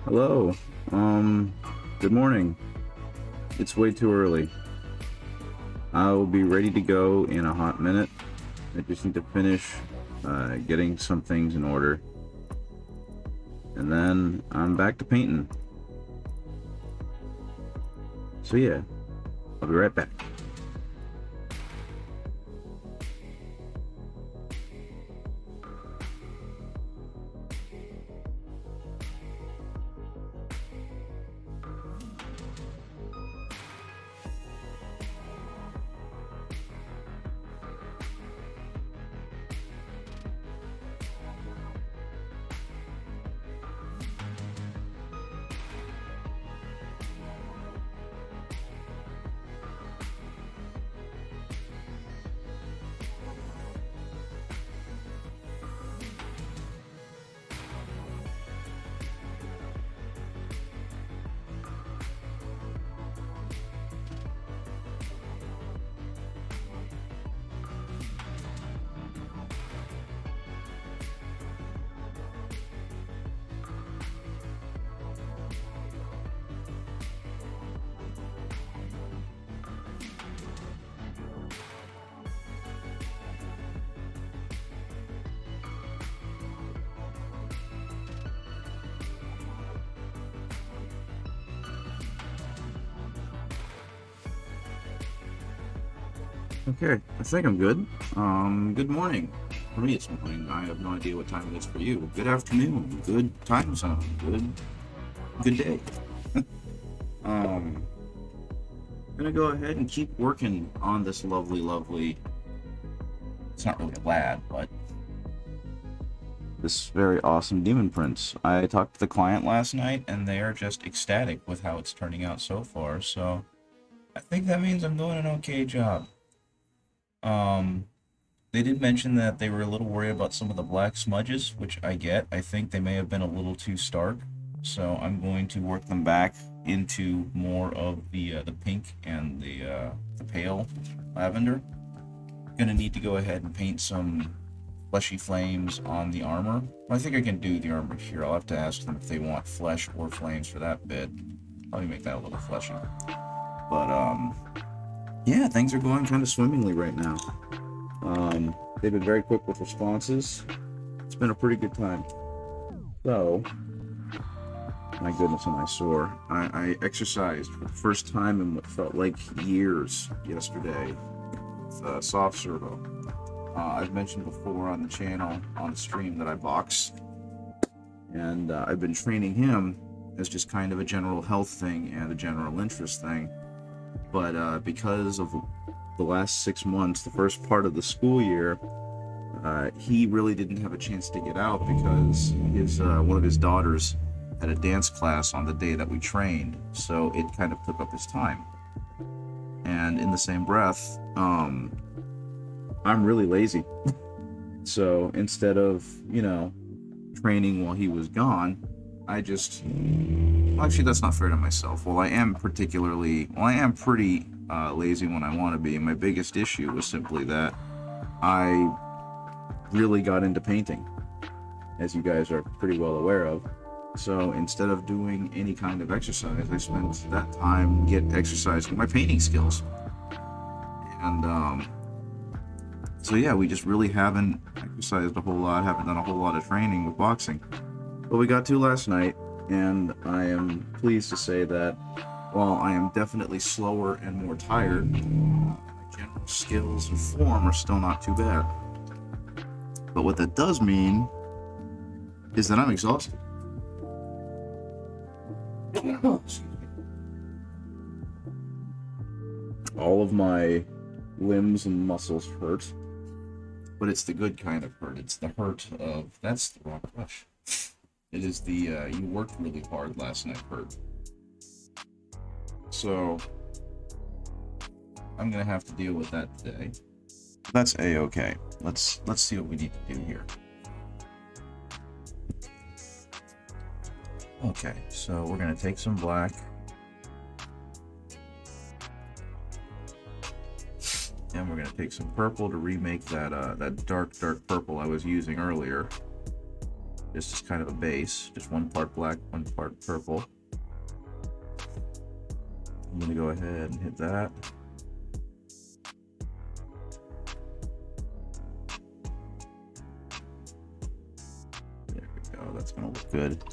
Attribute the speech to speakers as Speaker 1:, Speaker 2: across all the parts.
Speaker 1: Hello. Um, Good morning. It's way too early. I will be ready to go in a hot minute. I just need to finish getting some things in order, and then I'm back to painting. So yeah, I'll be right back. Okay, I think I'm good. Good morning. For me, it's morning. I have no idea what time it is for you. Good afternoon. Good time zone. Good day. Um, Gonna go ahead and keep working on this lovely. It's not really a lad, but this very awesome Demon Prince. I talked to the client last night, and they are just ecstatic with how it's turning out so far. So I think that means I'm doing an okay job. Um, they did mention that they were a little worried about some of the black smudges, which I get. I think they may have been a little too stark, so I'm going to work them back into more of the pink and the pale lavender. Gonna need to go ahead and paint some fleshy flames on the armor. Well, I think I can do the armor here. I'll have to ask them if they want flesh or flames for that bit. Probably make that a little fleshy. But yeah, things are going kind of swimmingly right now. They've been very quick with responses. It's been a pretty good time. So, my goodness, am I sore? I exercised for the first time in what felt like years yesterday with soft servo. I've mentioned before on the channel, on the stream, that I box, and I've been training him as just kind of a general health thing and a general interest thing. But because of the last 6 months, the first part of the school year, he really didn't have a chance to get out because his one of his daughters had a dance class on the day that we trained, so it kind of took up his time. And in the same breath, I'm really lazy. So instead of, training while he was gone, I just. Well, actually, that's not fair to myself. Well, I am pretty lazy when I want to be. My biggest issue was simply that I really got into painting, as you guys are pretty well aware of. So instead of doing any kind of exercise, I spent that time exercising my painting skills. And so yeah, we just really haven't exercised a whole lot, haven't done a whole lot of training with boxing. But we got to last night, and I am pleased to say that while I am definitely slower and more tired, my general skills and form are still not too bad. But what that does mean is that I'm exhausted. All of my limbs and muscles hurt, but it's the good kind of hurt. It's the hurt of, that's the wrong brush. It is the you worked really hard last night hurt. So I'm gonna have to deal with that today. That's a-okay. Let's see what we need to do here. Okay, so we're gonna take some black. And we're gonna take some purple to remake that that dark purple I was using earlier. just as kind of a base, just one part black, one part purple. I'm gonna go ahead and hit that. There we go, that's gonna look good.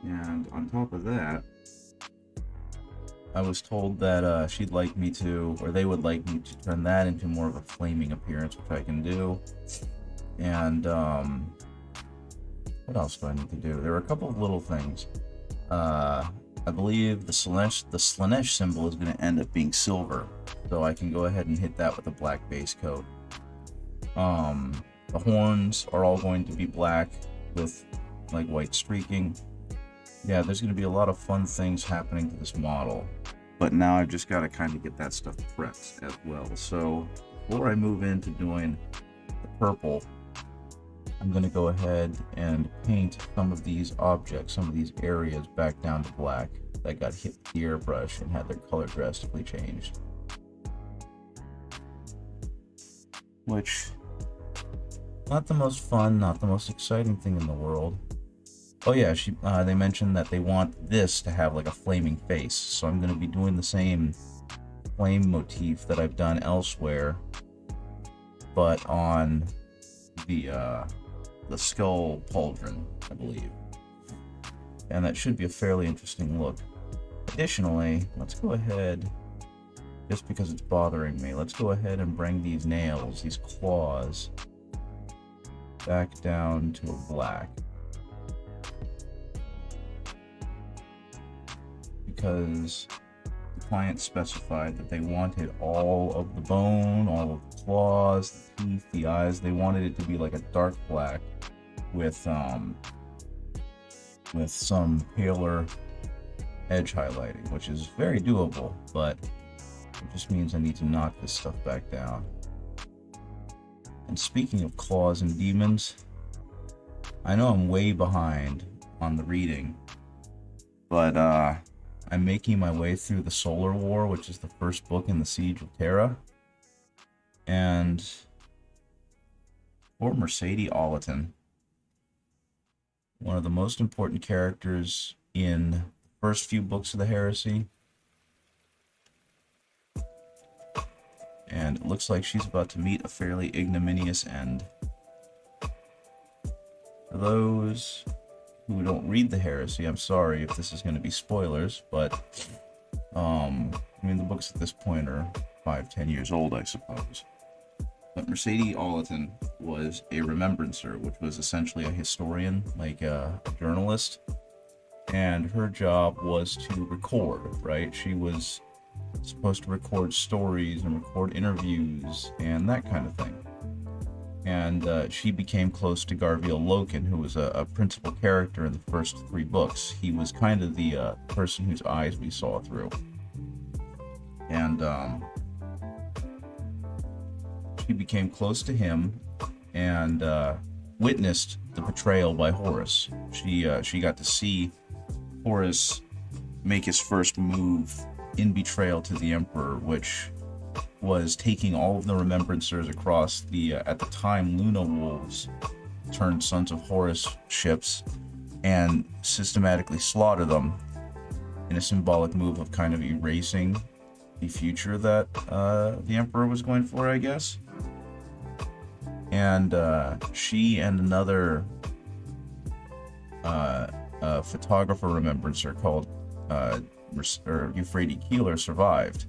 Speaker 1: And on top of that, I was told that she'd like me to, or they would like me to turn that into more of a flaming appearance, which I can do. And what else do I need to do? There are a couple of little things. I believe the Slaanesh symbol is going to end up being silver, so I can go ahead and hit that with a black base coat. The horns are all going to be black with like white streaking. Yeah, there's going to be a lot of fun things happening to this model. But now I've just got to kind of get that stuff prepped as well. So before I move into doing the purple, I'm going to go ahead and paint some of these objects, some of these areas back down to black that got hit with the airbrush and had their color drastically changed. Which, not the most fun, not the most exciting thing in the world. Oh yeah, they mentioned that they want this to have like a flaming face, so I'm going to be doing the same flame motif that I've done elsewhere, but on the skull pauldron, I believe. And that should be a fairly interesting look. Additionally, let's go ahead, just because it's bothering me, let's go ahead and bring these nails, these claws, back down to a black. Because the client specified that they wanted all of the bone, all of the claws, the teeth, the eyes. They wanted it to be like a dark black with some paler edge highlighting, which is very doable, but it just means I need to knock this stuff back down. And speaking of claws and demons, I know I'm way behind on the reading, but I'm making my way through the Solar War, which is the first book in the Siege of Terra. And for Mercedes Oliton, one of the most important characters in the first few books of the Heresy. And it looks like she's about to meet a fairly ignominious end. For those who don't read the Heresy, I'm sorry if this is going to be spoilers, but I mean, the books at this point are 5-10 years old, I suppose. But Mercedes Oliton was a remembrancer, which was essentially a historian, like a journalist, and her job was to record, right? She was supposed to record stories and record interviews and that kind of thing. And she became close to Garviel Loken, who was a principal character in the first 3 books. He was kind of the person whose eyes we saw through. And she became close to him and witnessed the betrayal by Horus. She got to see Horus make his first move in betrayal to the Emperor, which was taking all of the remembrancers across the, at the time, Luna Wolves turned Sons of Horus ships and systematically slaughter them in a symbolic move of kind of erasing the future that the Emperor was going for, I guess. And she and another photographer remembrancer called Euphrates Keeler survived.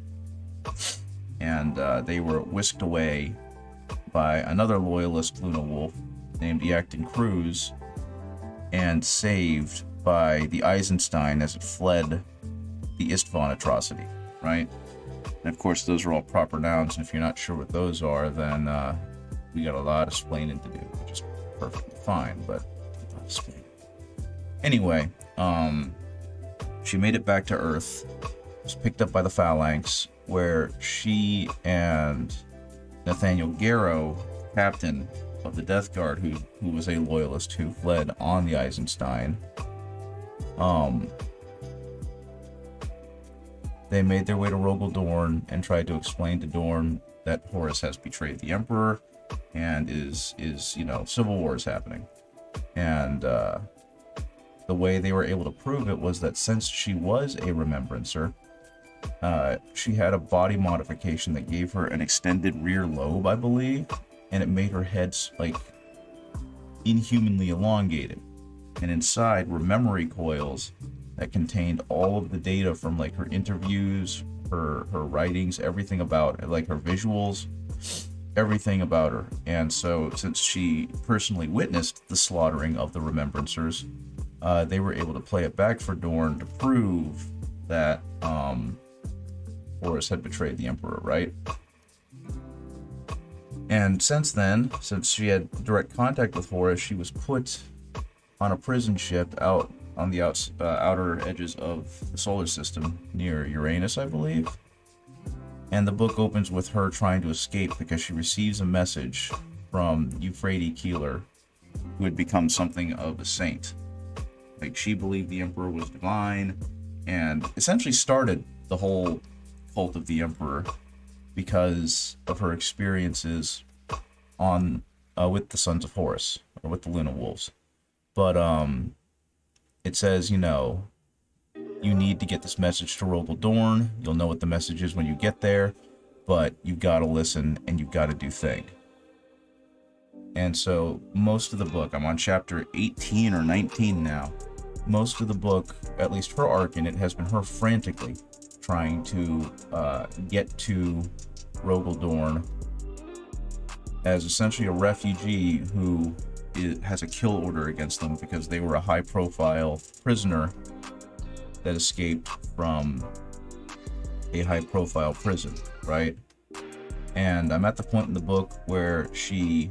Speaker 1: And they were whisked away by another loyalist Luna Wolf named Eacton Cruz and saved by the Eisenstein as it fled the Istvan atrocity, right? And of course, those are all proper nouns, and if you're not sure what those are, then we got a lot of explaining to do, which is perfectly fine, but anyway, she made it back to Earth, was picked up by the Phalanx, where she and Nathaniel Garrow, captain of the Death Guard, who was a loyalist who fled on the Eisenstein, they made their way to Rogel Dorn and tried to explain to Dorn that Horus has betrayed the Emperor and is civil war is happening. And the way they were able to prove it was that since she was a remembrancer, she had a body modification that gave her an extended rear lobe, I believe, and it made her head like inhumanly elongated. And inside were memory coils that contained all of the data from like her interviews, her writings, everything about like her visuals, everything about her. And so since she personally witnessed the slaughtering of the remembrancers, they were able to play it back for Dorn to prove that Horus had betrayed the Emperor, right? And since then, since she had direct contact with Horus, she was put on a prison ship out on the outer edges of the solar system near Uranus, I believe. And the book opens with her trying to escape because she receives a message from Euphrates Keeler, who had become something of a saint. Like, she believed the Emperor was divine, and essentially started the whole cult of the Emperor because of her experiences on with the Sons of Horus, or with the Luna Wolves. But it says, you know, you need to get this message to Rogel Dorn. You'll know what the message is when you get there, but you've got to listen and you've got to do thing. And so most of the book, I'm on chapter 18 or 19 now. Most of the book, at least her arc in it, has been her frantically trying to get to Rogel Dorn as essentially a refugee who has a kill order against them because they were a high-profile prisoner that escaped from a high-profile prison, right? And I'm at the point in the book where she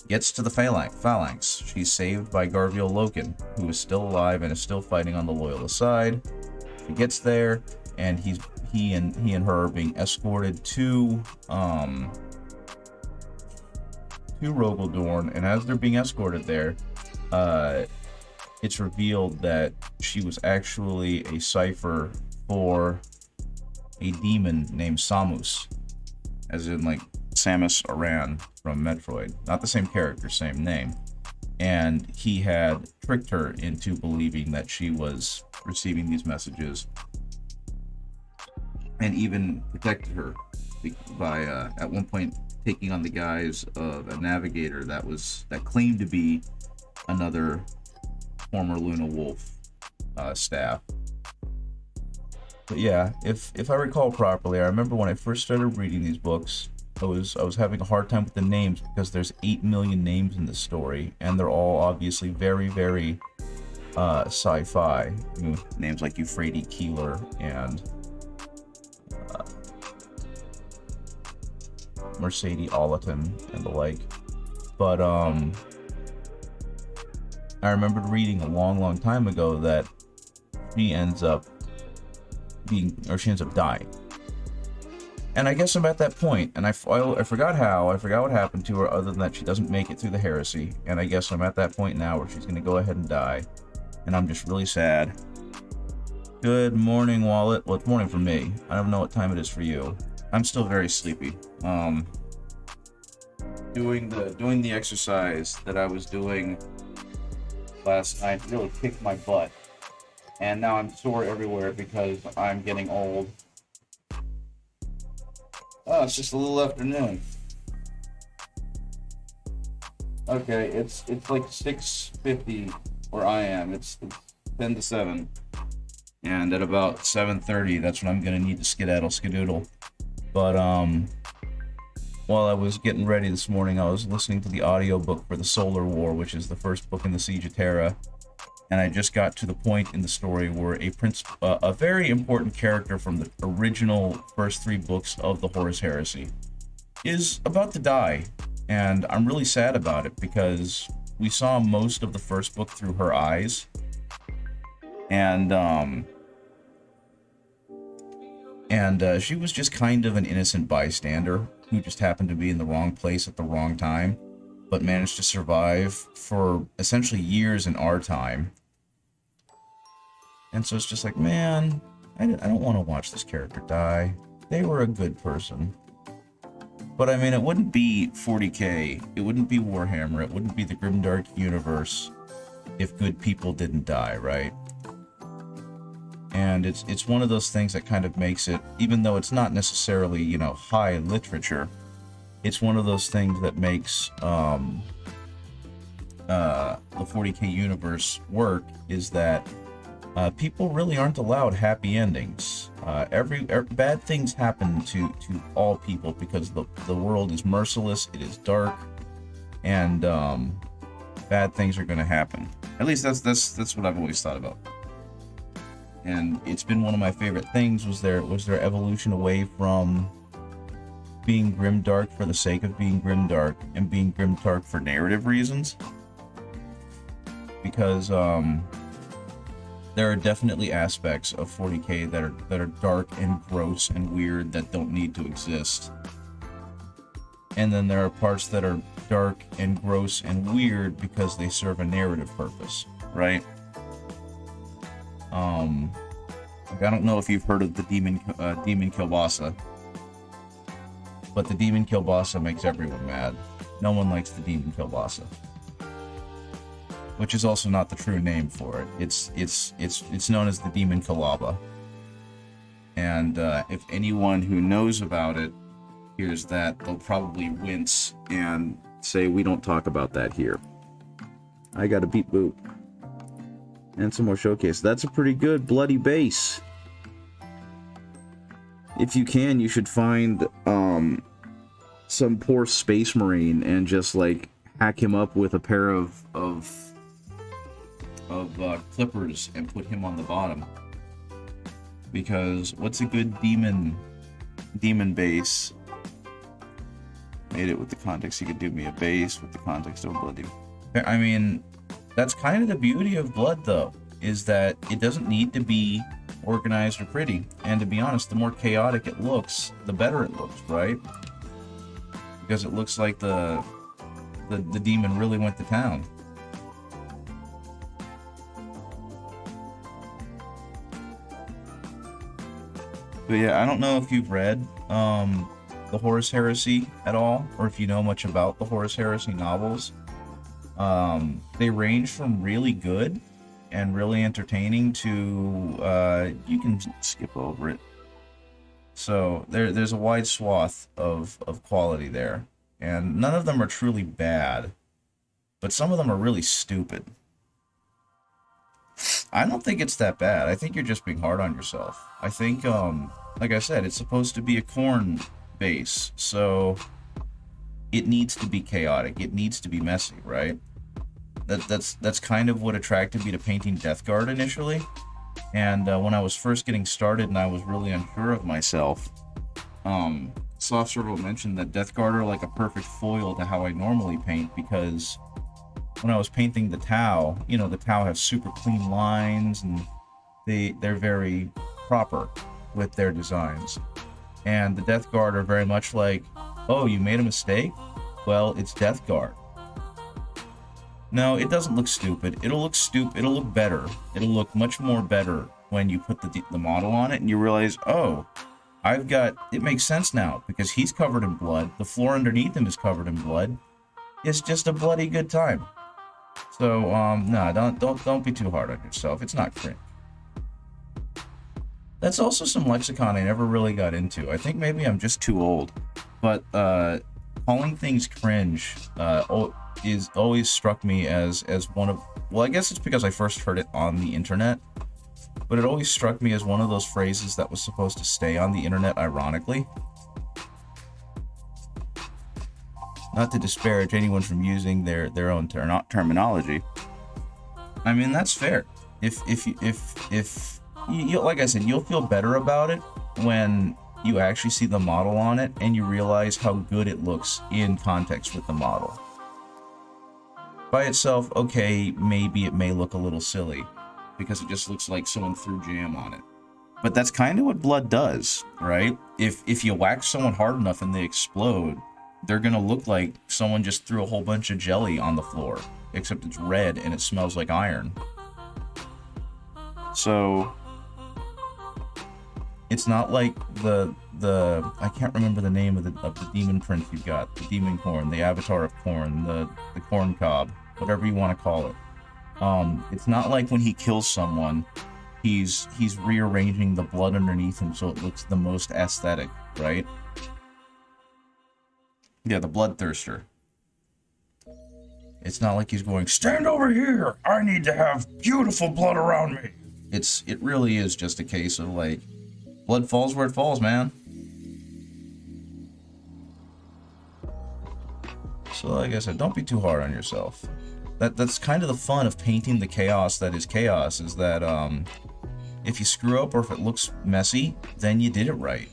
Speaker 1: gets to the Phalanx. She's saved by Garviel Loken, who is still alive and is still fighting on the Loyalist side. She gets there, and he and her are being escorted to Rogel Dorn, and as they're being escorted there, it's revealed that she was actually a cipher for a demon named Samus, as in like Samus Aran from Metroid. Not the same character, same name. And he had tricked her into believing that she was receiving these messages, and even protected her by at one point taking on the guise of a navigator that claimed to be another former Luna Wolf staff. But yeah, if I recall properly, I remember when I first started reading these books, I was having a hard time with the names because there's 8 million names in this story, and they're all obviously very, very sci-fi. Names like Euphrates Keeler and Mercedes Olaton and the like. But I remembered reading a long time ago that she ends up dying. And I guess I'm at that point, and I forgot how, I forgot what happened to her other than that she doesn't make it through the heresy, and I guess I'm at that point now where she's gonna go ahead and die, and I'm just really sad. Good morning, Wallet. Well, it's morning for me. I don't know what time it is for you. I'm still very sleepy. Doing the exercise that I was doing last night really kicked my butt, and now I'm sore everywhere because I'm getting old. Oh, it's just a little afternoon. Okay, it's like 6:50 where I am. It's 10 to 7. And at about 7:30, that's when I'm gonna need to skedaddle. But while I was getting ready this morning, I was listening to the audiobook for The Solar War, which is the first book in the Siege of Terra. And I just got to the point in the story where a very important character from the original first 3 books of the Horus Heresy is about to die. And I'm really sad about it because we saw most of the first book through her eyes. And she was just kind of an innocent bystander who just happened to be in the wrong place at the wrong time, but managed to survive for essentially years in our time. And so it's just like, man, I don't want to watch this character die. They were a good person. But I mean, it wouldn't be 40k, it wouldn't be Warhammer, it wouldn't be the Grimdark universe if good people didn't die, right? And it's one of those things that kind of makes it, even though it's not necessarily, you know, high literature, it's one of those things that makes the 40k universe work, is that people really aren't allowed happy endings. Bad things happen to all people because the world is merciless, it is dark, and bad things are going to happen. At least that's what I've always thought about. And it's been one of my favorite things, was their evolution away from being grimdark for the sake of being grimdark and being grimdark for narrative reasons. Because there are definitely aspects of 40k that are dark and gross and weird that don't need to exist. And then there are parts that are dark and gross and weird because they serve a narrative purpose, right? Like, I don't know if you've heard of the Demon Kielbasa, but the Demon Kielbasa makes everyone mad. No one likes the Demon Kielbasa, which is also not the true name for it. It's known as the Demon Kalaba. And if anyone who knows about it hears that, they'll probably wince and say, we don't talk about that here. I got a beat boop. And some more showcase. That's a pretty good bloody base. If you can, you should find some poor space marine and just like hack him up with a pair of clippers and put him on the bottom. Because what's a good demon base? Made it with the context. You could do me a base with the context of bloody. I mean, that's kind of the beauty of Blood, though, is that it doesn't need to be organized or pretty. And to be honest, the more chaotic it looks, the better it looks, right? Because it looks like the demon really went to town. But yeah, I don't know if you've read the Horus Heresy at all, or if you know much about the Horus Heresy novels. They range from really good and really entertaining to you can skip over it. So there's a wide swath of quality there, and none of them are truly bad, but some of them are really stupid. I don't think it's that bad. I think you're just being hard on yourself. I think, like I said, it's supposed to be a corn base, so it needs to be chaotic. It needs to be messy, right? That's kind of what attracted me to painting Death Guard initially. And when I was first getting started and I was really unsure of myself, Soft Servo mentioned that Death Guard are like a perfect foil to how I normally paint, because when I was painting the Tau, you know, the Tau have super clean lines and they're very proper with their designs. And the Death Guard are very much like, oh, you made a mistake? Well, it's Death Guard. No, it doesn't look stupid. It'll look better. It'll look much more better when you put the model on it and you realize, oh, it makes sense now, because he's covered in blood. The floor underneath him is covered in blood. It's just a bloody good time. So, no, don't be too hard on yourself. It's not cringe. That's also some lexicon I never really got into. I think maybe I'm just too old. But calling things cringe is always struck me as one of, well, I guess it's because I first heard it on the internet, but it always struck me as one of those phrases that was supposed to stay on the internet ironically. Not to disparage anyone from using their own terminology. I mean, that's fair. If you, like I said, you'll feel better about it when you actually see the model on it and you realize how good it looks in context with the model. By itself, okay, maybe it may look a little silly because it just looks like someone threw jam on it. But that's kind of what blood does, right? If you whack someone hard enough and they explode, they're gonna look like someone just threw a whole bunch of jelly on the floor, except it's red and it smells like iron. So It's not like the I can't remember the name of the demon prince you got, the demon corn, the avatar of corn, the corn cob, whatever you want to call it. It's not like when he kills someone, he's rearranging the blood underneath him so it looks the most aesthetic, right? Yeah, the bloodthirster. It's not like he's going, stand over here, I need to have beautiful blood around me. It really is just a case of like, blood falls where it falls, man. So like I said, don't be too hard on yourself. That's kind of the fun of painting the chaos that is chaos, is that if you screw up or if it looks messy, then you did it right.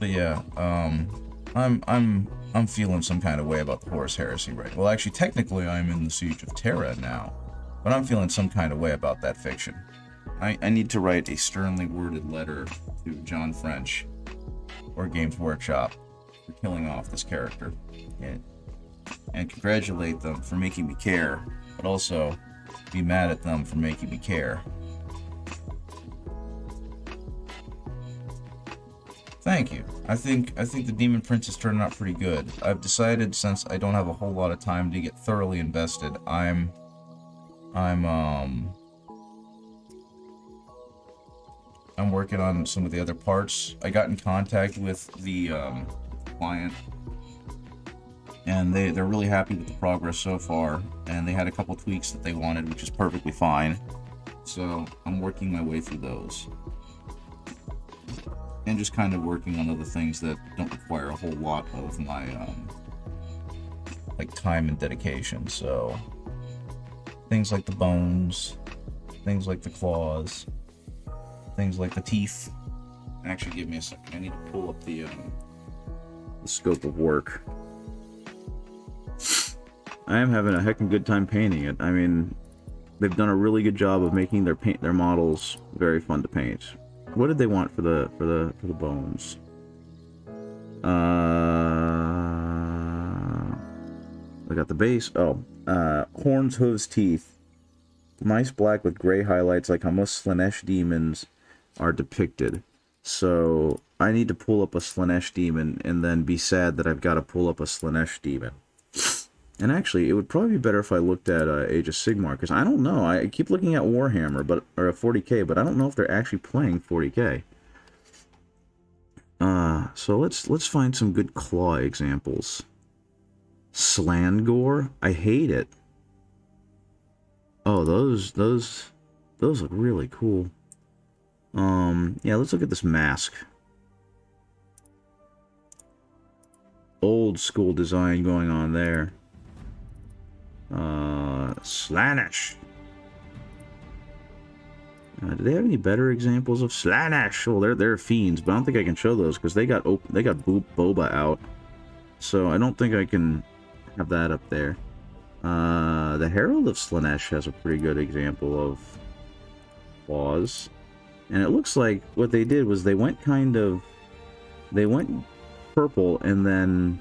Speaker 1: But yeah, I'm feeling some kind of way about the Horus Heresy, right? Well, actually, technically, I'm in the Siege of Terra now, but I'm feeling some kind of way about that fiction. I need to write a sternly worded letter to John French or Games Workshop for killing off this character, and congratulate them for making me care, but also be mad at them for making me care. Thank you. I think the Demon Prince is turning out pretty good. I've decided, since I don't have a whole lot of time to get thoroughly invested, I'm working on some of the other parts. I got in contact with the client, and they're really happy with the progress so far, and they had a couple tweaks that they wanted, which is perfectly fine. So I'm working my way through those, and just kind of working on other things that don't require a whole lot of my like time and dedication. So things like the bones, things like the claws, things like the teeth. Actually, give me a second. I need to pull up the scope of work. I am having a heckin' good time painting it. I mean, they've done a really good job of making their models very fun to paint. What did they want for the bones? I got the base. Oh, horns, hooves, teeth. Nice black with gray highlights, like how most Slaanesh demons are depicted. So I need to pull up a Slaanesh demon and then be sad that I've got to pull up a Slaanesh demon. And actually, it would probably be better if I looked at Age of Sigmar, because I don't know. I keep looking at Warhammer, or 40k, but I don't know if they're actually playing 40k. So let's find some good claw examples. Slangor, I hate it. Oh, those look really cool. Yeah, let's look at this mask. Old school design going on there. Slaanesh. Do they have any better examples of Slaanesh? Well, they're fiends, but I don't think I can show those because they got Boba out, so I don't think I can have that up there. The Herald of Slaanesh has a pretty good example of claws, and it looks like what they did was they went purple and then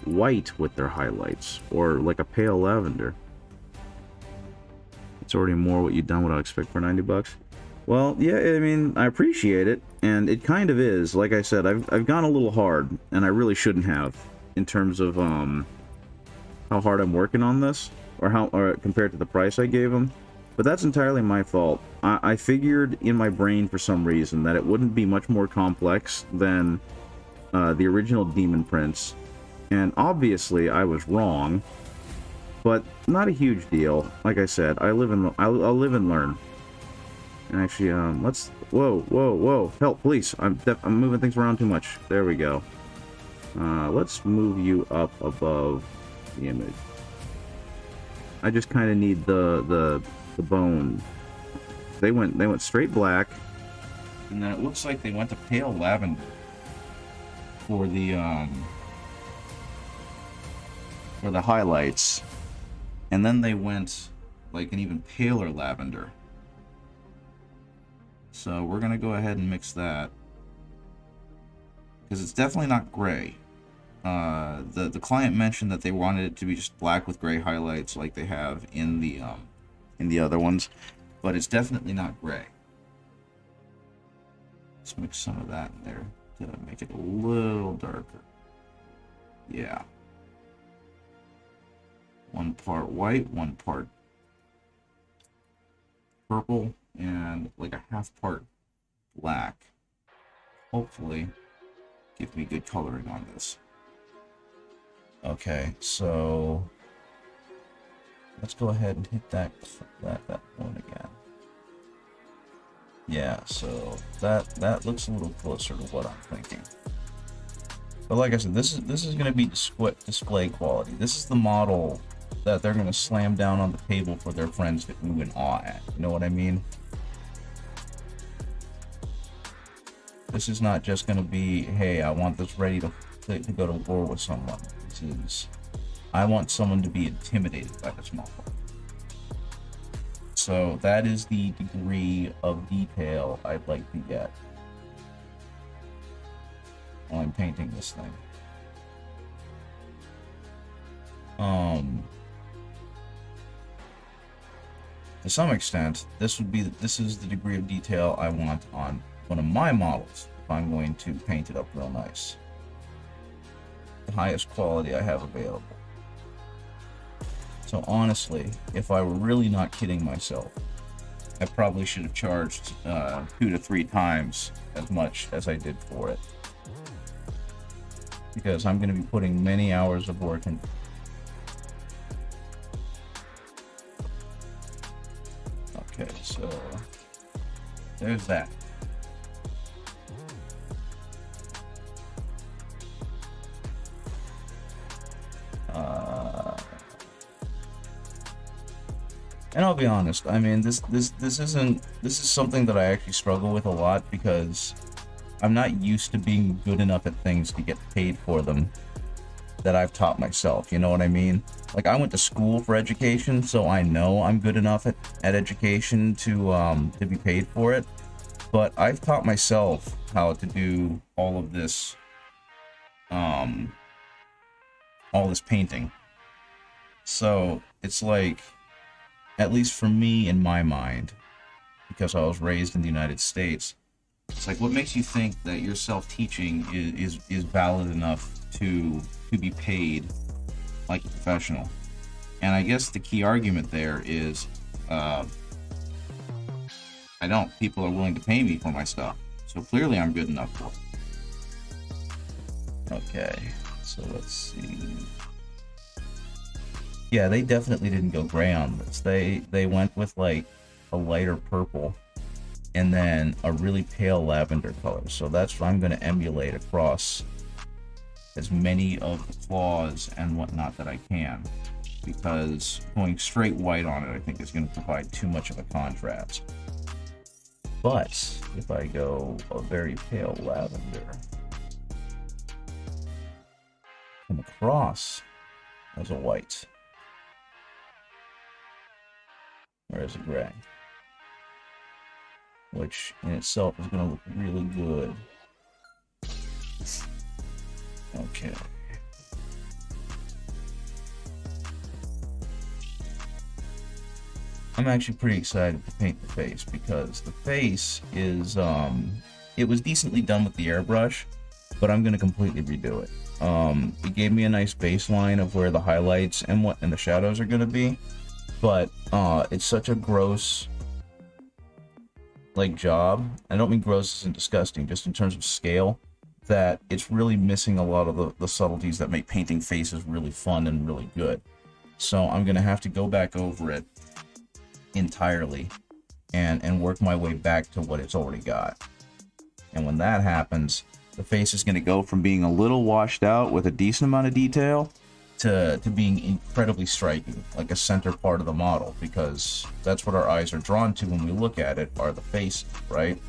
Speaker 1: white with their highlights, or like a pale lavender. It's already more what you'd done what I expect for 90 bucks. Well, yeah, I mean, I appreciate it, and it kind of is. Like I said, I've gone a little hard, and I really shouldn't have, in terms of how hard I'm working on this, or compared to the price I gave them. But that's entirely my fault. I figured in my brain for some reason that it wouldn't be much more complex than the original Demon Prince. And obviously, I was wrong, but not a huge deal. Like I said, I'll live and learn. And actually, let's. Whoa! Help, police! I'm moving things around too much. There we go. Let's move you up above the image. I just kind of need the bone. They went straight black, and then it looks like they went to pale lavender for the highlights, and then they went like an even paler lavender. So we're gonna go ahead and mix that, because it's definitely not gray. the client mentioned that they wanted it to be just black with gray highlights like they have in the other ones, but it's definitely not gray. Let's mix some of that in there to make it a little darker. Yeah. One part white, one part purple, and like a half part black. Hopefully give me good coloring on this. Okay, so let's go ahead and hit that one again. Yeah, so that looks a little closer to what I'm thinking. But like I said, this is going to be display quality. This is the model that they're going to slam down on the table for their friends to ooh and awe at. You know what I mean? This is not just going to be, hey, I want this ready to go to war with someone. This is, I want someone to be intimidated by this model. So that is the degree of detail I'd like to get while I'm painting this thing. To some extent, this is the degree of detail I want on one of my models if I'm going to paint it up real nice. The highest quality I have available. So honestly, if I were really not kidding myself, I probably should have charged 2 to 3 times as much as I did for it. Because I'm going to be putting many hours of work in. Okay, so there's that. And I'll be honest, I mean, this is something that I actually struggle with a lot because I'm not used to being good enough at things to get paid for them that I've taught myself, you know what I mean? Like, I went to school for education, so I know I'm good enough at education to be paid for it. But I've taught myself how to do all this painting. So it's like, at least for me in my mind, because I was raised in the United States, it's like, what makes you think that your self-teaching is valid enough to be paid like a professional? And I guess the key argument there is, people are willing to pay me for my stuff, so clearly I'm good enough for it. Okay, so let's see. Yeah, they definitely didn't go gray on this. They went with like a lighter purple and then a really pale lavender color. So that's what I'm going to emulate across as many of the claws and whatnot that I can, because going straight white on it I think is going to provide too much of a contrast. But if I go a very pale lavender, come across as a white, or as a gray, which in itself is going to look really good. Okay. I'm actually pretty excited to paint the face, because the face is, it was decently done with the airbrush, but I'm going to completely redo it. It gave me a nice baseline of where the highlights and the shadows are going to be, but it's such a gross job. I don't mean gross isn't disgusting, just in terms of scale, that it's really missing a lot of the subtleties that make painting faces really fun and really good. So I'm gonna have to go back over it entirely and work my way back to what it's already got. And when that happens, the face is gonna go from being a little washed out with a decent amount of detail to being incredibly striking, like a center part of the model, because that's what our eyes are drawn to when we look at it, are the faces, right?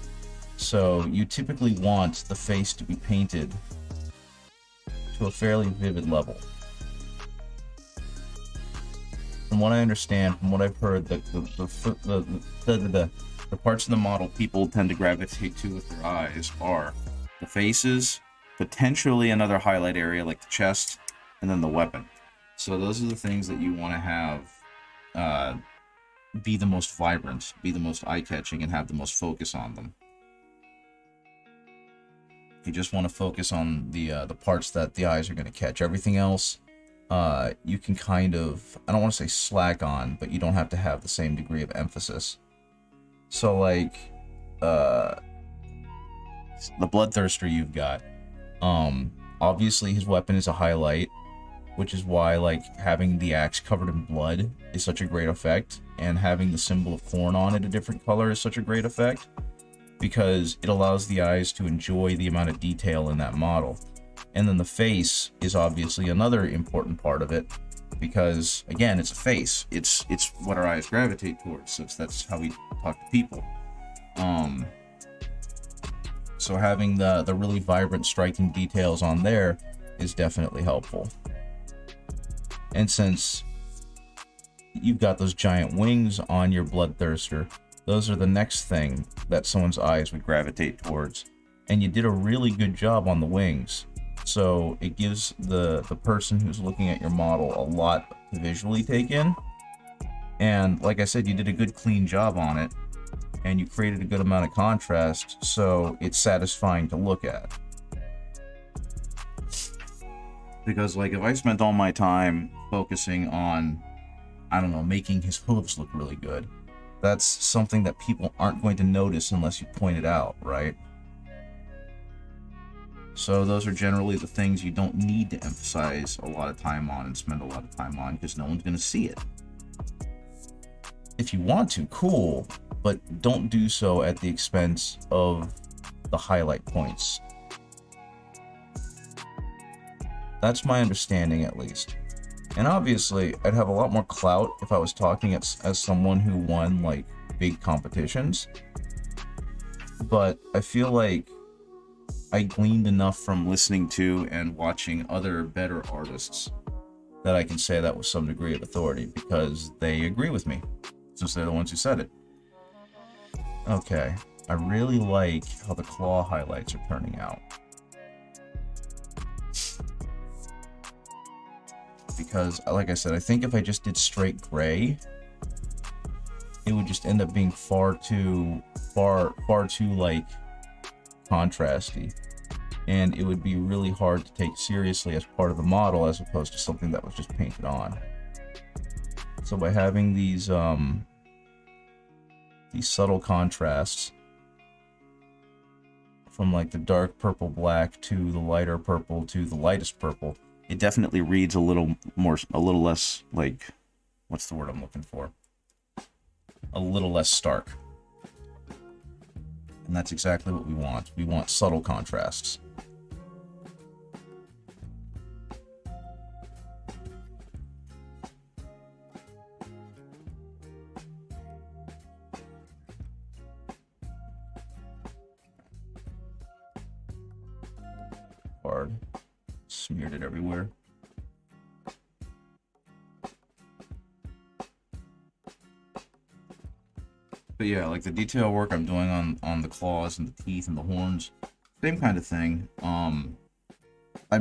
Speaker 1: So you typically want the face to be painted to a fairly vivid level. From what I understand, from what I've heard, the parts of the model people tend to gravitate to with their eyes are the faces potentially another highlight area like the chest, and then the weapon. So those are the things that you want to have be the most vibrant, be the most eye-catching, and have the most focus on them. You just want to focus on the parts that the eyes are going to catch. Everything else, you can kind of, I don't want to say slack on, but you don't have to have the same degree of emphasis. So like, the Bloodthirster you've got, obviously his weapon is a highlight, which is why like having the axe covered in blood is such a great effect, and having the symbol of Thorn on it a different color is such a great effect, because it allows the eyes to enjoy the amount of detail in that model. And then the face is obviously another important part of it, because again, it's a face. It's what our eyes gravitate towards, since that's how we talk to people. So having the really vibrant, striking details on there is definitely helpful. And since you've got those giant wings on your Bloodthirster, those are the next thing that someone's eyes would gravitate towards. And you did a really good job on the wings. So it gives the person who's looking at your model a lot to visually take in. And like I said, you did a good clean job on it, and you created a good amount of contrast, so it's satisfying to look at. Because like if I spent all my time focusing on, I don't know, making his hooves look really good, that's something that people aren't going to notice unless you point it out, right? So those are generally the things you don't need to emphasize a lot of time on and spend a lot of time on, because no one's going to see it. If you want to, cool, but don't do so at the expense of the highlight points. That's my understanding, at least. And obviously, I'd have a lot more clout if I was talking as someone who won, like, big competitions. But I feel like I gleaned enough from listening to and watching other better artists that I can say that with some degree of authority, because they agree with me, since they're the ones who said it. Okay, I really like how the claw highlights are turning out. Because, like I said, I think if I just did straight gray, it would just end up being far too like contrasty, and it would be really hard to take seriously as part of the model, as opposed to something that was just painted on. So by having these subtle contrasts from like the dark purple black to the lighter purple to the lightest purple, it definitely reads a little less, like, what's the word I'm looking for? A little less stark. And that's exactly what we want. We want subtle contrasts. Hard. Smeared it everywhere. But yeah, like the detail work I'm doing on the claws and the teeth and the horns, same kind of thing. I'm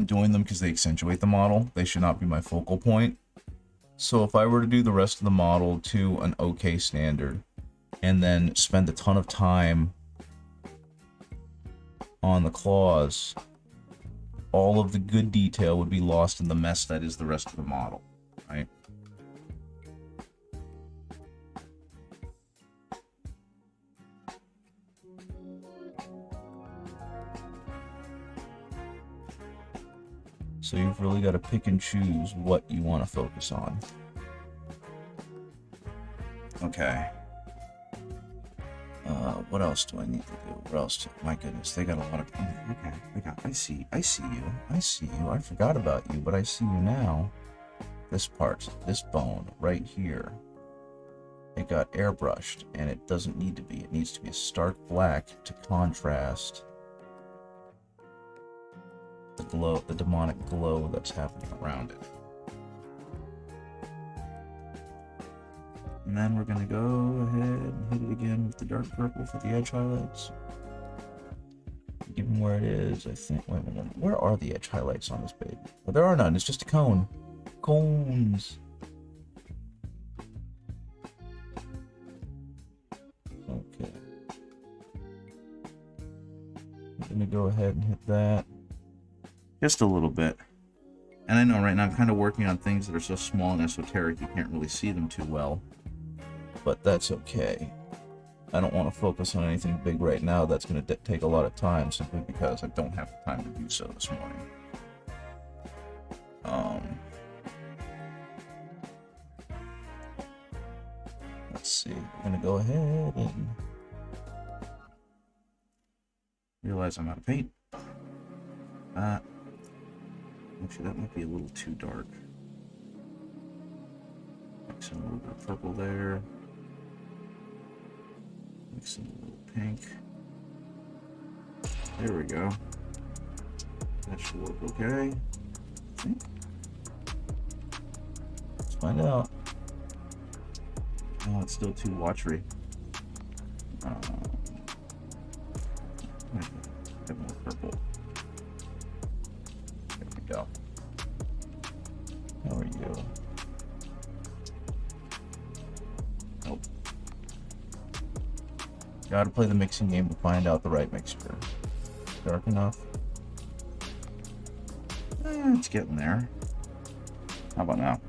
Speaker 1: doing them because they accentuate the model. They should not be my focal point. So if I were to do the rest of the model to an okay standard, and then spend a ton of time on the claws, all of the good detail would be lost in the mess that is the rest of the model, right? So you've really got to pick and choose what you want to focus on. Okay. What else do I need to do? What else? My goodness, they got a lot of... Okay, I see you. I forgot about you, but I see you now. This part, this bone, right here. It got airbrushed, and it doesn't need to be. It needs to be a stark black to contrast the glow, the demonic glow that's happening around it. And then we're gonna go ahead and hit it again with the dark purple for the edge highlights. given where it is, I think. Wait a minute. Where are the edge highlights on this baby? Well, there are none. It's just a cone. Cones. Okay. I'm gonna go ahead and hit that. Just a little bit. And I know right now I'm kind of working on things that are so small and esoteric you can't really see them too well. But that's okay. I don't want to focus on anything big right now. That's going to take a lot of time simply because I don't have the time to do so this morning. Let's see. We're going to go ahead and realize I'm out of paint. Actually, that might be a little too dark. Mix in a little bit of purple there. Mix in a little pink. There we go. That should work okay. Let's find out. Oh, it's still too watery. Get more purple. There we go. How are you? Nope. Gotta play the mixing game to find out the right mixture. Dark enough? It's getting there. How about now?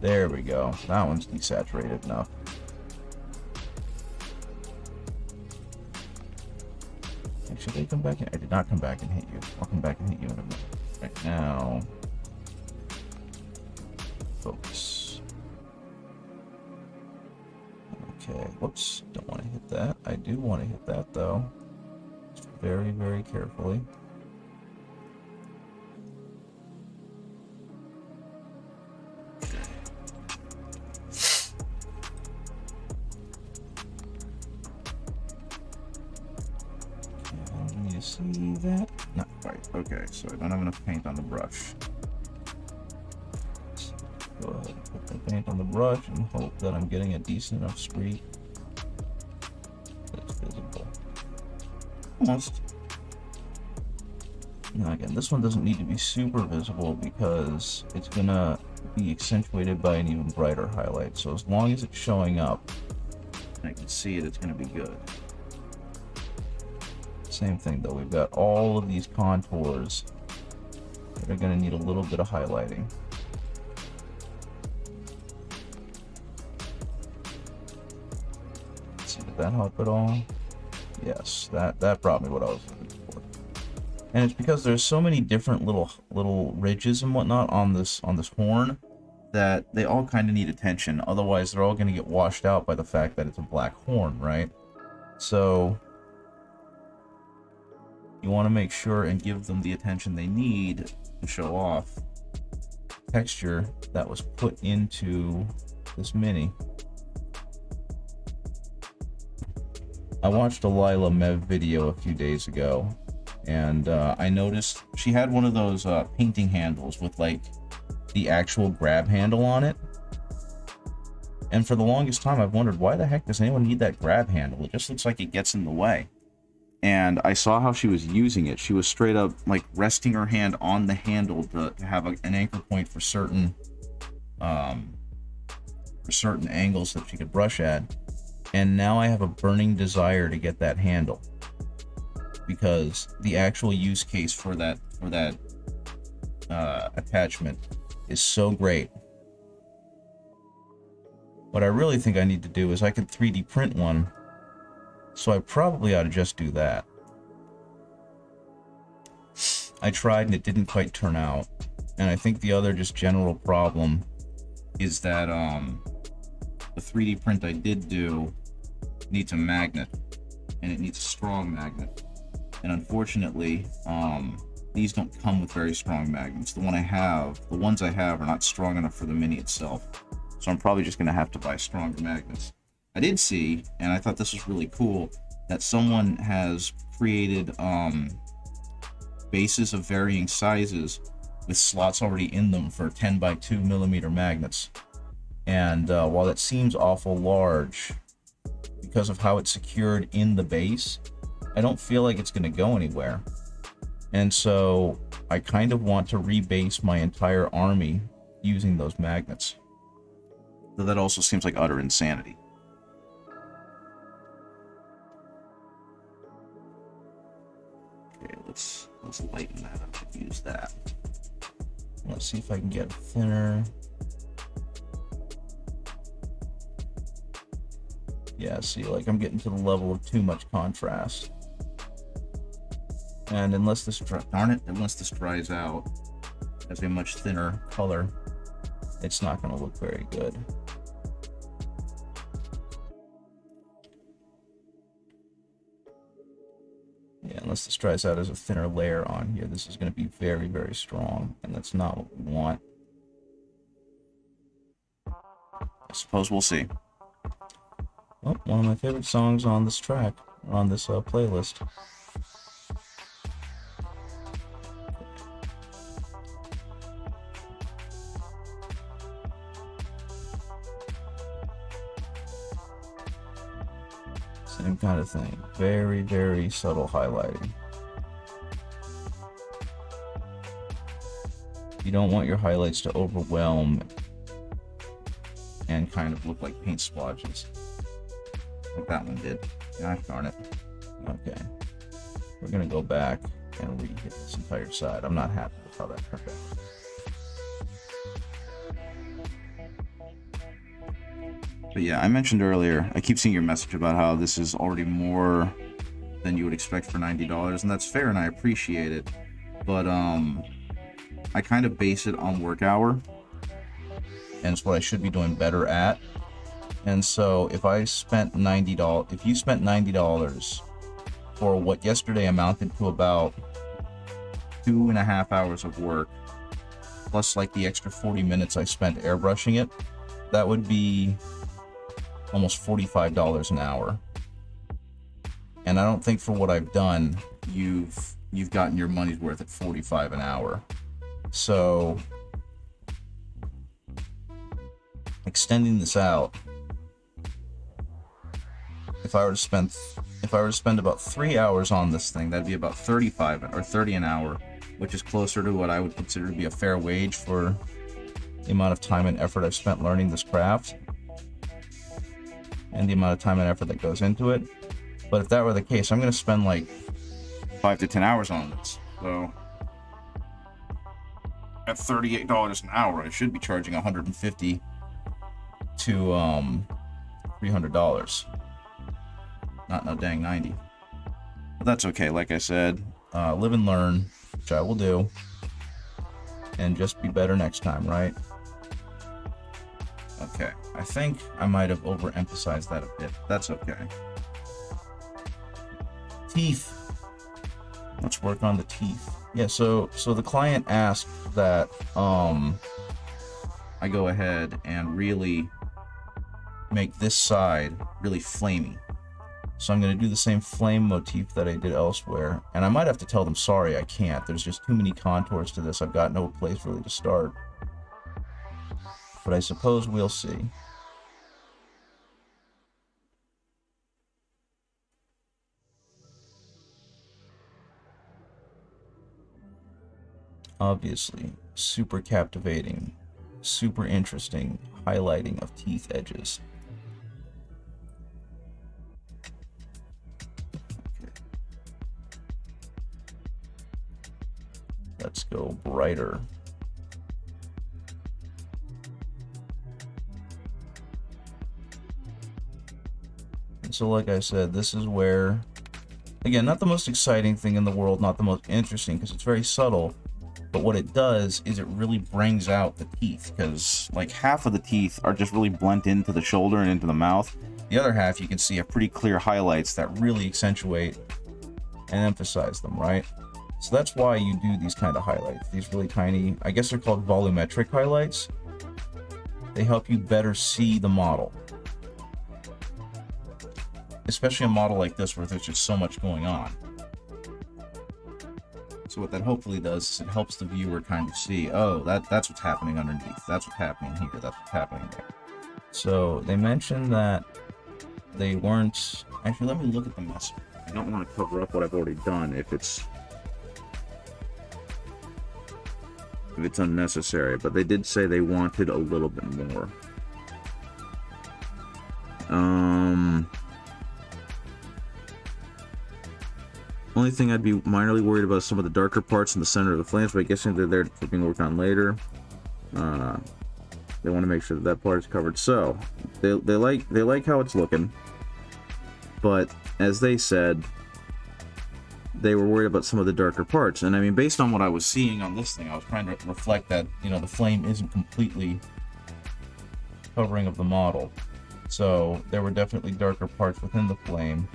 Speaker 1: There we go. That one's desaturated enough. Should they come back in? I did not come back and hit you. I'll come back and hit you in a minute. Right now. Focus. Okay. Whoops. Don't want to hit that. I do want to hit that though. Just very, very carefully. See that? Not quite. Okay, so I don't have enough paint on the brush. Let's go ahead and put the paint on the brush and hope that I'm getting a decent enough streak that's visible. Almost. Now again, this one doesn't need to be super visible because it's gonna be accentuated by an even brighter highlight. So as long as it's showing up and I can see it, it's gonna be good. Same thing though, we've got all of these contours that are going to need a little bit of highlighting. Let's see, did that help at all? Yes, that brought me what I was looking for. And it's because there's so many different little ridges and whatnot on this horn that they all kind of need attention. Otherwise, they're all going to get washed out by the fact that it's a black horn, right? So you want to make sure and give them the attention they need to show off texture that was put into this mini. I watched a Lila Mev video a few days ago, and I noticed she had one of those painting handles with like the actual grab handle on it. And for the longest time, I've wondered, why the heck does anyone need that grab handle? It just looks like it gets in the way. And I saw how she was using it. She was straight up like resting her hand on the handle to have an anchor point for certain angles that she could brush at. And now I have a burning desire to get that handle, because the actual use case for that attachment is so great. What I really think I need to do is I could 3D print one. So I probably ought to just do that. I tried and it didn't quite turn out. And I think the other just general problem is that the 3D print I did do needs a magnet. And it needs a strong magnet. And unfortunately, these don't come with very strong magnets. The ones I have are not strong enough for the mini itself. So I'm probably just going to have to buy stronger magnets. I did see, and I thought this was really cool, that someone has created bases of varying sizes with slots already in them for 10x2mm magnets. And while that seems awful large, because of how it's secured in the base, I don't feel like it's going to go anywhere. And so I kind of want to rebase my entire army using those magnets. Though that also seems like utter insanity. Okay, let's lighten that up and use that. Let's see if I can get it thinner. Yeah, see, like I'm getting to the level of too much contrast. And unless this dries out as a much thinner color, it's not going to look very good. Yeah, unless this dries out as a thinner layer on here, this is going to be very, very strong, and that's not what we want. I suppose we'll see. Oh, one of my favorite songs on this track, on this playlist. Same kind of thing. Very, very subtle highlighting. You don't want your highlights to overwhelm and kind of look like paint splotches. Like that one did. Gosh darn it. Okay. We're going to go back and re-hit this entire side. I'm not happy with how that turned out. But yeah, I mentioned earlier, I keep seeing your message about how this is already more than you would expect for $90, and that's fair and I appreciate it. But I kind of base it on work hour, and it's what I should be doing better at. And so if I spent $90, if you spent $90 for what yesterday amounted to about 2.5 hours of work, plus like the extra 40 minutes I spent airbrushing it, that would be almost $45 an hour. And I don't think for what I've done, you've gotten your money's worth at $45 an hour. So extending this out, if I were to spend about 3 hours on this thing, that'd be about $35 or $30 an hour, which is closer to what I would consider to be a fair wage for the amount of time and effort I've spent learning this craft and the amount of time and effort that goes into it. But if that were the case, I'm going to spend like 5 to 10 hours on this. So at $38 an hour, I should be charging $150 to $300. Not no dang 90. But that's okay. Like I said, live and learn, which I will do, and just be better next time, right? Okay, I think I might have overemphasized that a bit. That's okay. Teeth. Let's work on the teeth. Yeah, so the client asked that I go ahead and really make this side really flamey. So I'm going to do the same flame motif that I did elsewhere. And I might have to tell them, sorry, I can't. There's just too many contours to this. I've got no place really to start. But I suppose we'll see. Obviously, super captivating, super interesting highlighting of teeth edges. Okay. Let's go brighter. And so like I said, this is where, again, not the most exciting thing in the world, not the most interesting, because it's very subtle. But what it does is it really brings out the teeth, because like half of the teeth are just really blend into the shoulder and into the mouth. The other half you can see have pretty clear highlights that really accentuate and emphasize them, right? So that's why you do these kind of highlights, these really tiny, I guess they're called volumetric highlights. They help you better see the model. Especially a model like this where there's just so much going on. So what that hopefully does is it helps the viewer kind of see, oh, that's what's happening underneath. That's what's happening here. That's what's happening there. So they mentioned that they weren't... Actually, let me look at the message. I don't want to cover up what I've already done if it's unnecessary, but they did say they wanted a little bit more. Only thing I'd be minorly worried about is some of the darker parts in the center of the flames, but I guess they're there for being worked on later. They want to make sure that that part is covered. So they like how it's looking, but as they said, they were worried about some of the darker parts. And I mean, based on what I was seeing on this thing, I was trying to reflect that, you know, the flame isn't completely covering of the model. So there were definitely darker parts within the flame.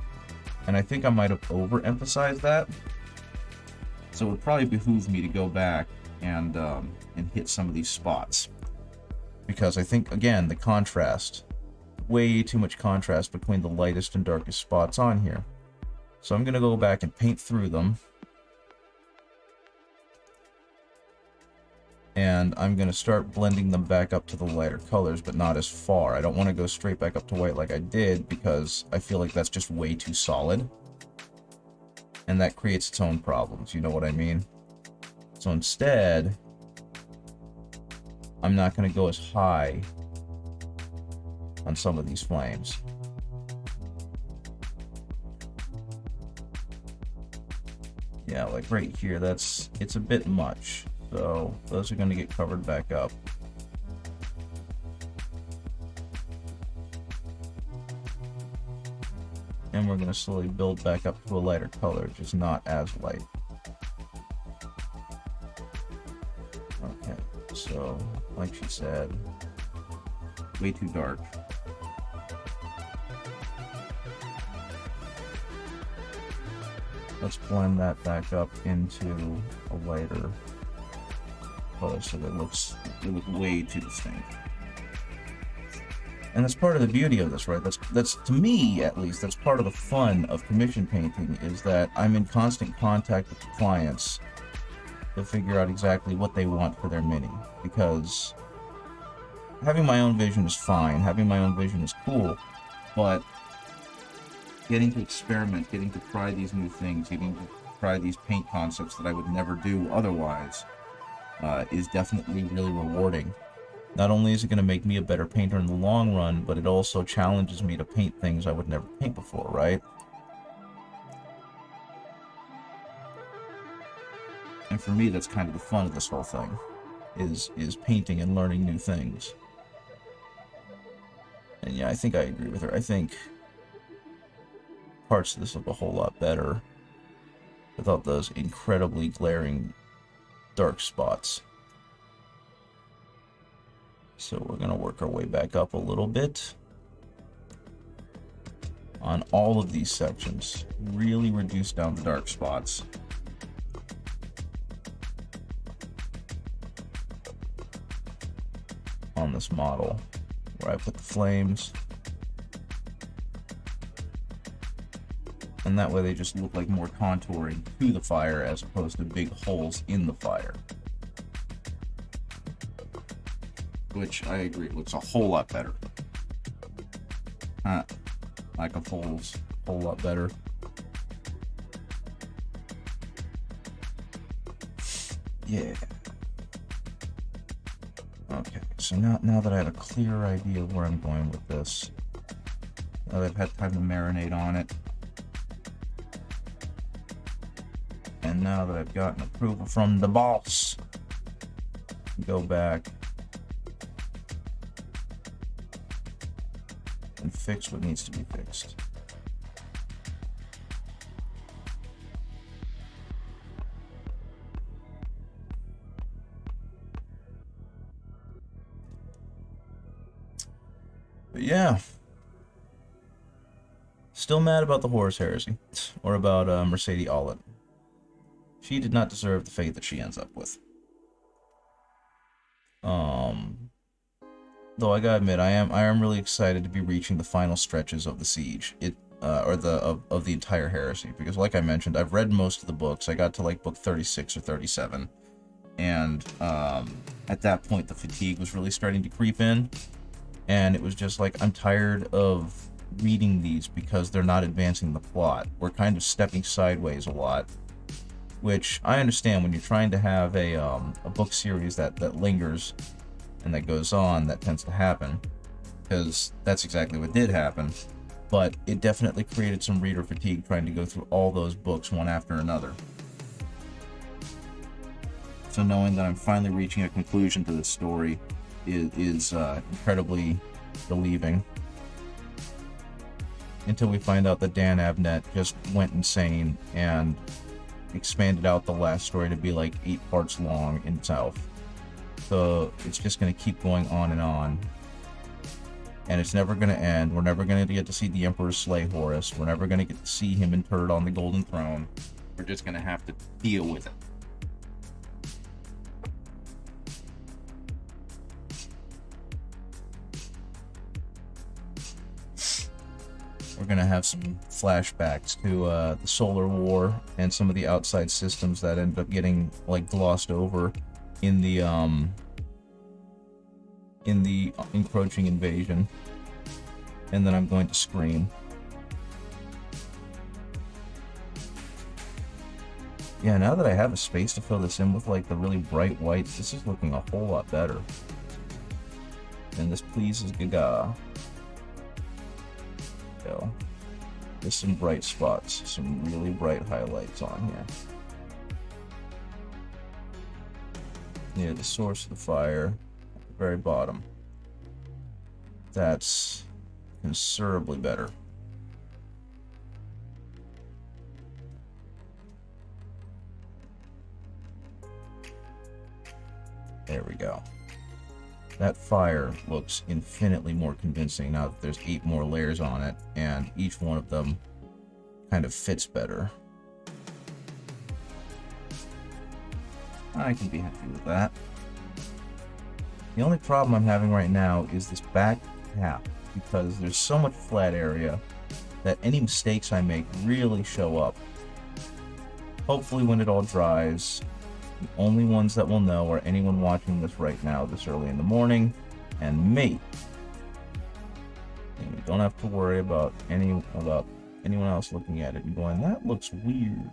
Speaker 1: And I think I might have overemphasized that. So it would probably behoove me to go back and hit some of these spots. Because I think, again, the contrast, way too much contrast between the lightest and darkest spots on here. So I'm going to go back and paint through them. And I'm going to start blending them back up to the lighter colors, but not as far. I don't want to go straight back up to white like I did, because I feel like that's just way too solid. And that creates its own problems, you know what I mean? So instead, I'm not going to go as high on some of these flames. Yeah, like right here, it's a bit much. So those are going to get covered back up. And we're going to slowly build back up to a lighter color, just not as light. Okay, so like she said, way too dark. Let's blend that back up into a lighter color so that it looks way too distinct. And that's part of the beauty of this, right? That's to me, at least, that's part of the fun of commission painting, is that I'm in constant contact with the clients to figure out exactly what they want for their mini. Because having my own vision is fine, having my own vision is cool, but getting to experiment, getting to try these new things, getting to try these paint concepts that I would never do otherwise, is definitely really rewarding. Not only is it going to make me a better painter in the long run, but it also challenges me to paint things I would never paint before, right? And for me, that's kind of the fun of this whole thing, is painting and learning new things. And yeah, I think I agree with her. I think parts of this look a whole lot better without those incredibly glaring dark spots. So we're going to work our way back up a little bit on all of these sections. Really reduce down the dark spots. On this model where I put the flames. And that way they just look like more contouring to the fire as opposed to big holes in the fire. Which I agree looks a whole lot better. Lack of holes, a whole lot better. Yeah. Okay, so now that I have a clear idea of where I'm going with this, now that I've had time to marinate on it, and now that I've gotten approval from the boss, go back and fix what needs to be fixed. But yeah, still mad about the Horus Heresy, or about Mercedes Allet. She did not deserve the fate that she ends up with. Though I gotta admit, I am really excited to be reaching the final stretches of the siege, of the entire heresy, because like I mentioned, I've read most of the books. I got to like book 36 or 37, and at that point the fatigue was really starting to creep in, and it was just like, I'm tired of reading these because they're not advancing the plot. We're kind of stepping sideways a lot, which I understand when you're trying to have a book series that lingers and that goes on. That tends to happen, because that's exactly what did happen. But it definitely created some reader fatigue trying to go through all those books one after another. So knowing that I'm finally reaching a conclusion to this story is incredibly relieving. Until we find out that Dan Abnett just went insane and expanded out the last story to be like 8 parts long in itself. So it's just going to keep going on, and it's never going to end. We're never going to get to see the Emperor slay Horus. We're never going to get to see him interred on the Golden Throne. We're just going to have to deal with it. We're going to have some flashbacks to the Solar War and some of the outside systems that end up getting like glossed over in the encroaching invasion. And then I'm going to scream. Yeah, now that I have a space to fill this in with like the really bright whites, this is looking a whole lot better. And this pleases Gaga. There's some bright spots, some really bright highlights on here. Near the source of the fire, at the very bottom. That's considerably better. There we go. That fire looks infinitely more convincing now that there's 8 more layers on it, and each one of them kind of fits better. I can be happy with that. The only problem I'm having right now is this back cap, because there's so much flat area that any mistakes I make really show up. Hopefully when it all dries, the only ones that will know are anyone watching this right now this early in the morning, and me. And we don't have to worry about anyone else looking at it and going, that looks weird.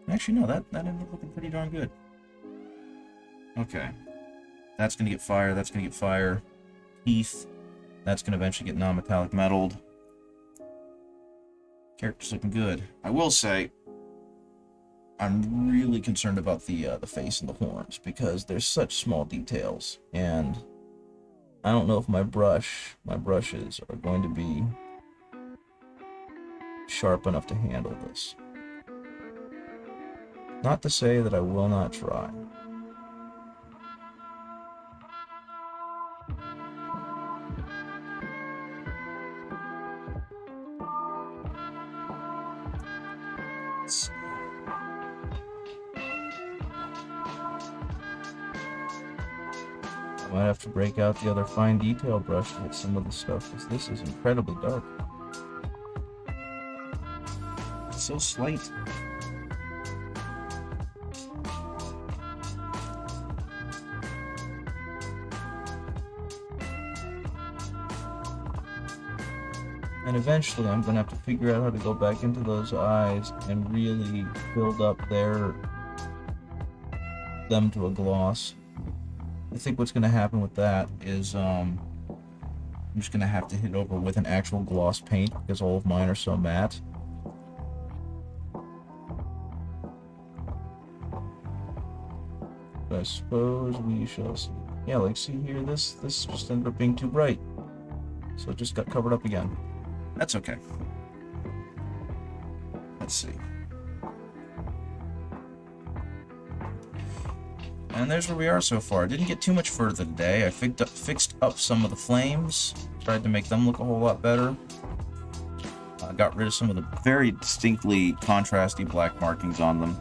Speaker 1: Actually, no, that ended up looking pretty darn good. Okay. That's going to get fire, that's going to get fire. Teeth. That's going to eventually get non-metallic metalled. Character's looking good. I will say, I'm really concerned about the face and the horns, because there's such small details, and I don't know if my brushes are going to be sharp enough to handle this. Not to say that I will not try. I might have to break out the other fine detail brush to hit some of the stuff, because this is incredibly dark. It's so slight. And eventually I'm going to have to figure out how to go back into those eyes and really build up them to a gloss. I think what's going to happen with that is I'm just going to have to hit over with an actual gloss paint, because all of mine are so matte. But I suppose we shall see. Yeah, like see here, this just ended up being too bright. So it just got covered up again. That's okay. Let's see. And there's where we are so far. Didn't get too much further today. I fixed up some of the flames, tried to make them look a whole lot better. Got rid of some of the very distinctly contrasty black markings on them.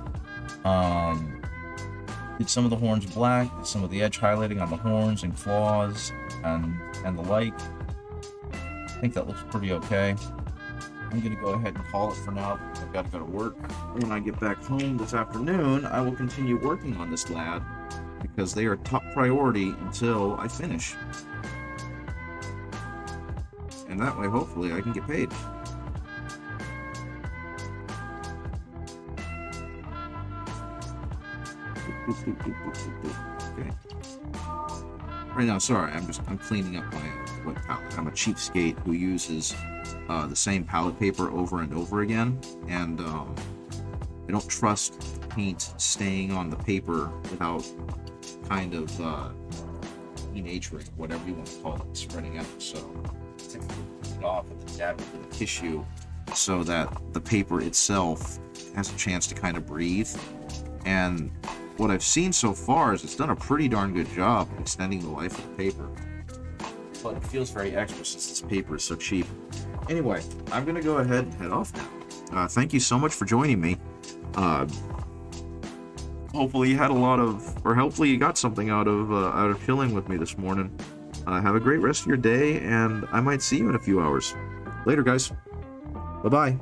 Speaker 1: Did some of the horns black, did some of the edge highlighting on the horns and claws and the like. I think that looks pretty okay. I'm going to go ahead and call it for now. I've got to go to work. When I get back home this afternoon, I will continue working on this lad, because they are top priority until I finish. and that way, hopefully, I can get paid. Okay. Right now, sorry, I'm cleaning up my wet palette. I'm a cheapskate who uses the same palette paper over and over again, and I don't trust paint staying on the paper without kind of denaturing, whatever you want to call it, spreading out. So I take it off and then dab it with a tissue so that the paper itself has a chance to kind of breathe. And what I've seen so far is it's done a pretty darn good job of extending the life of the paper. But it feels very extra since this paper is so cheap. Anyway, I'm going to go ahead and head off now. Thank you so much for joining me. Hopefully you had hopefully you got something out of chilling with me this morning. Have a great rest of your day, and I might see you in a few hours. Later, guys. Bye-bye.